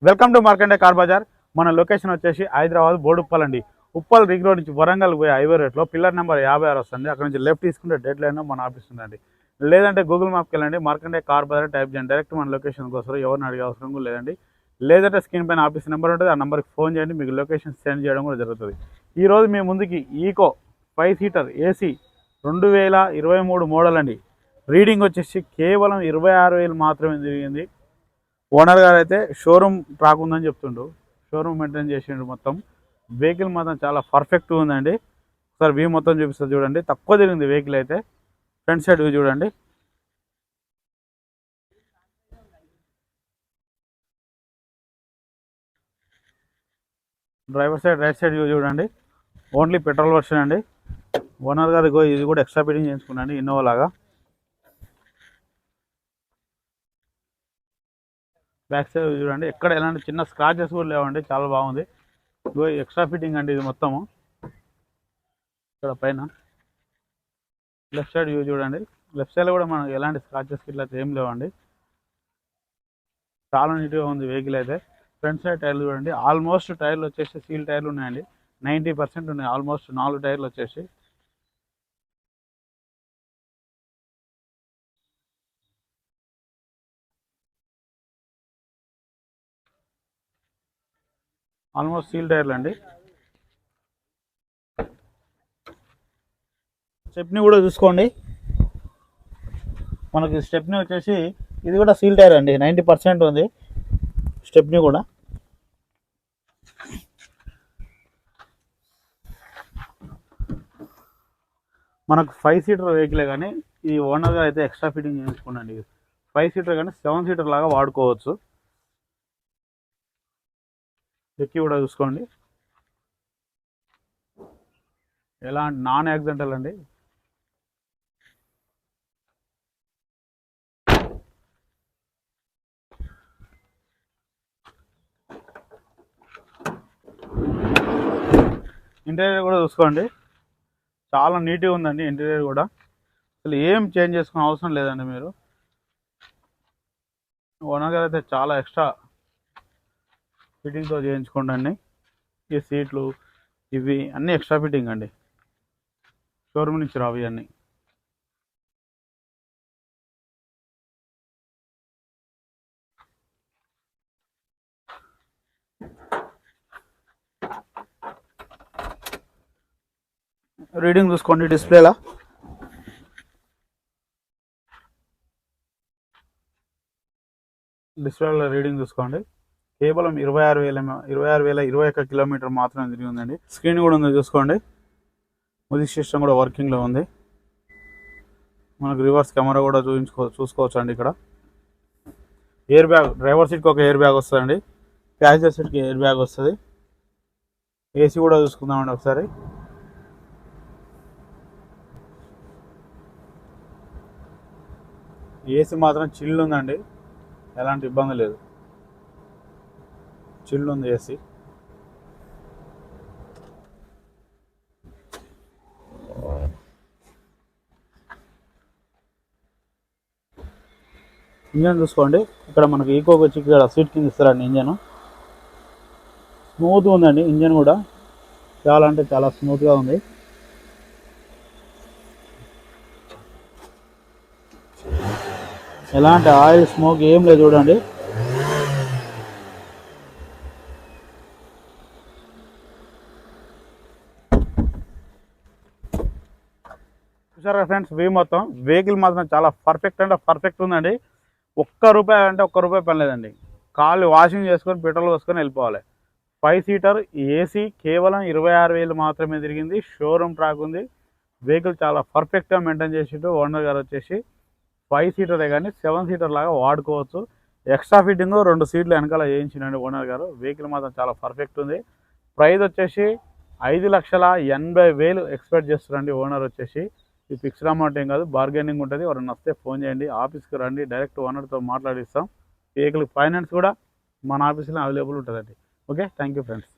Welcome to Markande car Bazaar. మన location వచ్చేసి హైదరాబాద్ బోడుప్పల్ అండి. ఉప్పల్ రింగ్ రోడ్ నుంచి వరంగల్ పోయే హైవే రేట్లో పిల్లర్ నెంబర్ 56 వస్తుంది. అక్కడ నుంచి లెఫ్ట్ తీసుకుంటే డెడ్ లైన్ మన ఆఫీస్ ఉందండి. లేదంటే గూగుల్ మ్యాప్కి వెళ్ళండి, మార్కండే కార్ బజార్ టైప్ చేయండి, డైరెక్ట్ మన లొకేషన్కి వస్తారు. ఎవరిని అడిగే అవసరం కూడా లేదండి. లేదంటే స్క్రీన్ పైన ఆఫీస్ నెంబర్ ఉంటుంది, ఆ నెంబర్కి ఫోన్ చేయండి, మీకు లొకేషన్ సెండ్ చేయడం కూడా జరుగుతుంది. ఈరోజు మీ ముందుకి ఈకో 5 సీటర్ ఏసీ 2023 మోడల్ అండి. రీడింగ్ వచ్చేసి కేవలం 26,000 మాత్రమే తిరిగింది. ఓనర్ గారు అయితే షోరూమ్ ట్రాక్ ఉందని చెప్తుండు, షోరూమ్ మెయింటైన్ చేసిండు. మొత్తం వెహికల్ మాత్రం చాలా పర్ఫెక్ట్గా ఉందండి. ఒకసారి వ్యూ మొత్తం చూపిస్తుంది చూడండి. తక్కువ తిరిగింది వెహికల్ అయితే. ఫ్రంట్ సైడ్ వ్యూ చూడండి. Driver side right side view చూడండి. ఓన్లీ పెట్రోల్ వర్షన్ అండి. ఓనర్ గారు ఇది కూడా ఎక్స్ట్రా ఫిట్టింగ్ చేసుకున్నాండి, ఇన్నోవా లాగా. బ్యాక్ సైడ్ చూడండి, ఎక్కడ ఎలాంటి చిన్న స్క్రాచెస్ కూడా లేవండి, చాలా బాగుంది. ఎక్స్ట్రా ఫిట్టింగ్ అండి ఇది మొత్తము. ఇక్కడ పైన లెఫ్ట్ సైడ్ వ్యూ చూడండి. లెఫ్ట్ సైడ్ కూడా మనకు ఎలాంటి స్క్రాచెస్ ఇట్లా ఏం లేవండి, చాలా నీట్గా ఉంది వెహికల్ అయితే. ఫ్రంట్ సైడ్ టైర్లు చూడండి, ఆల్మోస్ట్ టైర్లు వచ్చేసి సీల్ టైర్లు ఉన్నాయండి. 90% ఉన్నాయి, ఆల్మోస్ట్ 4 టైర్లు వచ్చేసి. ఆల్మోస్ట్ సీల్ టైర్లు అండి. స్టెప్ని కూడా చూసుకోండి. మనకి స్టెప్ని వచ్చేసి ఇది కూడా సీల్ టైర్ అండి, 90% ఉంది స్టెప్ని కూడా. మనకు 5 సీటర్ వెహికలే కానీ ఈ ఓనర్గా అయితే ఎక్స్ట్రా ఫిట్టింగ్ చేయించుకోండి. 5 సీటర్ కానీ 7 సీటర్ లాగా వాడుకోవచ్చు. ఎక్కి కూడా చూసుకోండి, ఎలాంటి నాన్ యాక్సిడెంటల్ అండి. ఇంటీరియర్ కూడా చూసుకోండి, చాలా నీట్గా ఉందండి ఇంటీరియర్ కూడా. అసలు ఏం చేంజ్ చేసుకునే అవసరం లేదండి మీరు. ఓనర్ గారు అయితే చాలా ఎక్స్ట్రా ఫిట్టింగ్తో చేయించుకోండి అన్ని. ఈ సీట్లు ఇవి అన్నీ ఎక్స్ట్రా ఫిట్టింగ్ అండి, షోరూమ్ నుంచి రావు ఇవన్నీ. రీడింగ్ చూసుకోండి డిస్ప్లేలా. డిస్ప్లేలో రీడింగ్ చూసుకోండి. కేవలం 26,021 కిలోమీటర్ మాత్రమే తిరిగి ఉందండి. స్క్రీన్ కూడా ఉంది చూసుకోండి. మ్యూజిక్ సిస్టమ్ కూడా వర్కింగ్లో ఉంది. మనకు రివర్స్ కెమెరా కూడా చూసుకోవచ్చు అండి. ఇక్కడ ఎయిర్ బ్యాగ్, డ్రైవర్ సీట్కి ఒక ఎయిర్ బ్యాగ్ వస్తుందండి, ప్యాసింజర్ సీట్కి ఎయిర్ బ్యాగ్ వస్తుంది. ఏసీ కూడా చూసుకుందామండి ఒకసారి. ఏసీ మాత్రం చిల్లు ఉందండి, ఎలాంటి ఇబ్బంది లేదు, చిల్లు ఉంది ఏసీ. ఇంజన్ చూసుకోండి. ఇక్కడ మనకి ఈకోకి వచ్చి ఇక్కడ సీట్ కింద ఇస్తారండి. ఇంజన్ స్మూత్గా ఉందండి, ఇంజన్ కూడా చాలా అంటే చాలా స్మూత్గా ఉంది. ఎలాంటి ఆయిల్ స్మోక్ ఏం లేదు చూడండి. చూసారా ఫ్రెండ్స్, మొత్తం వెహికల్ మాత్రం చాలా పర్ఫెక్ట్ అంటే పర్ఫెక్ట్ ఉందండి. ₹1 అంటే ₹1 పని లేదండి. కాళ్ళు వాషింగ్ చేసుకొని పెట్రోల్ పోసుకొని వెళ్ళిపోవాలి. 5 సీటర్ ఏసీ కేవలం 26,000 మాత్రమే తిరిగింది. షోరూమ్ ట్రాక్ ఉంది. వెహికల్ చాలా పర్ఫెక్ట్గా మెయింటైన్ చేసిండు ఓనర్ గారు వచ్చేసి. 5 సీటరే కానీ 7 సీటర్ లాగా వాడుకోవచ్చు. ఎక్స్ట్రా ఫిట్టింగ్ 2 సీట్లు వెనకాల చేయించినండి ఓనర్ గారు. వెహికల్ మాత్రం చాలా పర్ఫెక్ట్ ఉంది. ప్రైస్ వచ్చేసి 5,80,000 ఎక్స్పెక్ట్ చేస్తున్నారండి ఓనర్ వచ్చేసి. ఈ ఫిక్స్డ్ అమౌంట్ ఏం కాదు, బార్గెనింగ్ ఉంటుంది. ఎవరైనా వస్తే ఫోన్ చేయండి, ఆఫీస్కి రండి, డైరెక్ట్ ఓనర్తో మాట్లాడిస్తాం. వెహికల్ ఫైనాన్స్ కూడా మన ఆఫీస్లో అవైలబుల్ ఉంటుందండి. Okay, thank you friends.